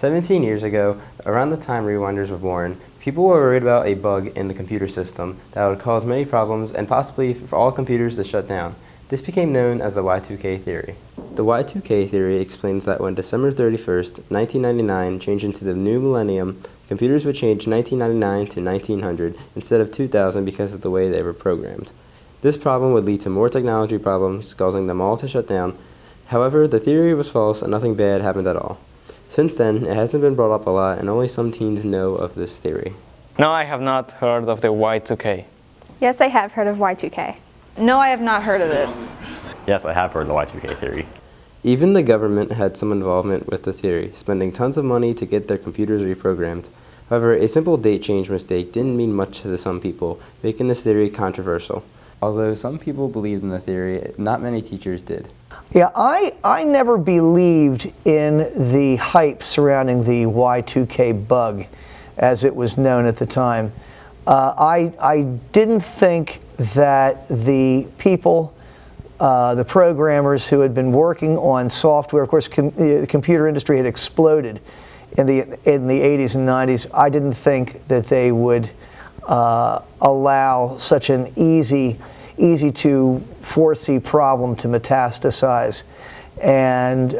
17 years ago, around the time rewinders were born, people were worried about a bug in the computer system that would cause many problems and possibly for all computers to shut down. This became known as the Y2K Theory. The Y2K Theory explains that when December 31st, 1999 changed into the new millennium, computers would change 1999 to 1900 instead of 2000 because of the way they were programmed. This problem would lead to more technology problems, causing them all to shut down. However, the theory was false and nothing bad happened at all. Since then, it hasn't been brought up a lot and only some teens know of this theory. No, I have not heard of the Y2K. Yes, I have heard of Y2K. No, I have not heard of it. Yes, I have heard of the Y2K theory. Even the government had some involvement with the theory, spending tons of money to get their computers reprogrammed. However, a simple date change mistake didn't mean much to some people, making this theory controversial. Although some people believed in the theory, not many teachers did. Yeah, I never believed in the hype surrounding the Y2K bug, as it was known at the time. I didn't think that the people, the programmers who had been working on software, of course, the computer industry had exploded in the 80s and 90s. I didn't think that they would allow such an easy to foresee problem to metastasize. And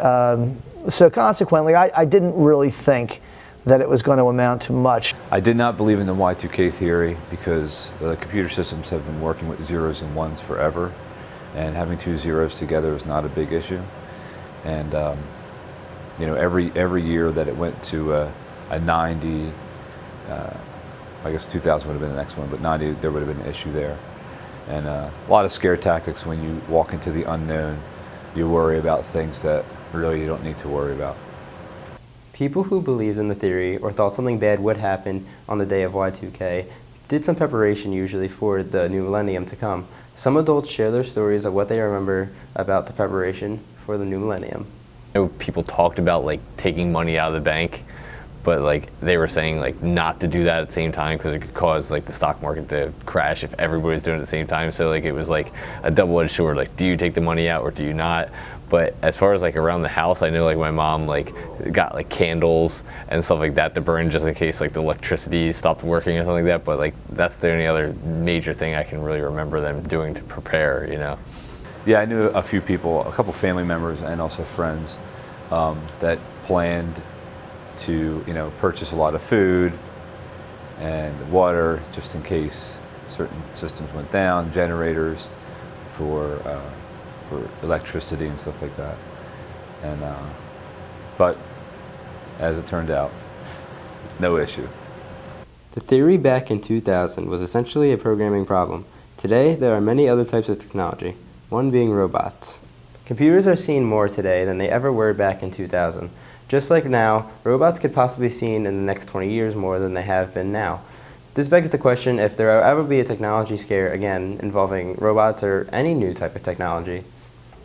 so consequently, I didn't really think that it was going to amount to much. I did not believe in the Y2K theory because the computer systems have been working with zeros and ones forever, and having two zeros together is not a big issue. And you know, every year that it went to a 90, I guess 2000 would have been the next one, but 90, there would have been an issue there. And a lot of scare tactics. When you walk into the unknown, you worry about things that really you don't need to worry about. People who believed in the theory or thought something bad would happen on the day of Y2K did some preparation usually for the new millennium to come. Some adults share their stories of what they remember about the preparation for the new millennium. You know, people talked about like taking money out of the bank, but like they were saying like not to do that at the same time because it could cause like the stock market to crash if everybody's doing it at the same time. So like it was like a double-edged sword, like do you take the money out or do you not? But as far as like around the house, I know like my mom like got like candles and stuff like that to burn just in case like the electricity stopped working or something like that. But like that's the only other major thing I can really remember them doing to prepare, you know. Yeah, I knew a few people, a couple family members and also friends that planned to, you know, purchase a lot of food and water just in case certain systems went down, generators for electricity and stuff like that. And but as it turned out, no issue. The theory back in 2000 was essentially a programming problem. Today, there are many other types of technology, one being robots. Computers are seen more today than they ever were back in 2000. Just like now, robots could possibly be seen in the next 20 years more than they have been now. This begs the question if there will ever be a technology scare again involving robots or any new type of technology.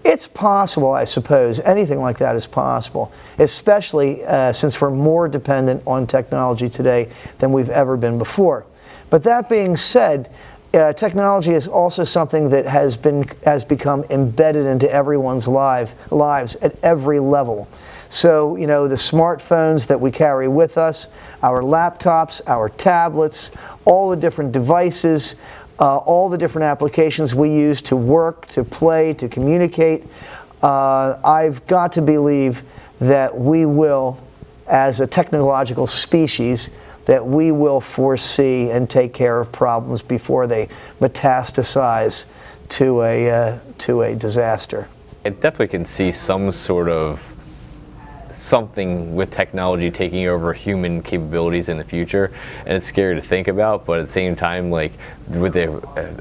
It's possible, I suppose. Anything like that is possible, especially since we're more dependent on technology today than we've ever been before. But that being said, technology is also something that has become embedded into everyone's lives at every level. So, you know, the smartphones that we carry with us, our laptops, our tablets, all the different devices, all the different applications we use to work, to play, to communicate. I've got to believe that we will, as a technological species, that we will foresee and take care of problems before they metastasize to a disaster. I definitely can see some sort of something with technology taking over human capabilities in the future, and it's scary to think about, but at the same time, like with the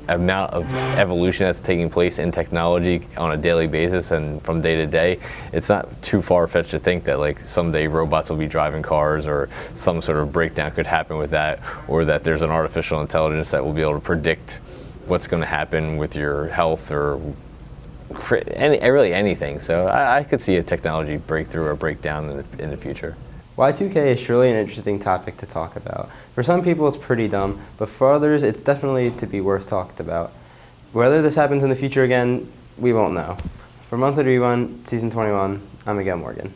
amount of evolution that's taking place in technology on a daily basis and from day to day, it's not too far-fetched to think that like someday robots will be driving cars or some sort of breakdown could happen with that, or that there's an artificial intelligence that will be able to predict what's going to happen with your health or really anything. So I could see a technology breakthrough or breakdown in the future. Y2K is surely an interesting topic to talk about. For some people it's pretty dumb, but for others it's definitely to be worth talking about. Whether this happens in the future again, we won't know. For Monthly Rerun, Season 21, I'm Miguel Morgan.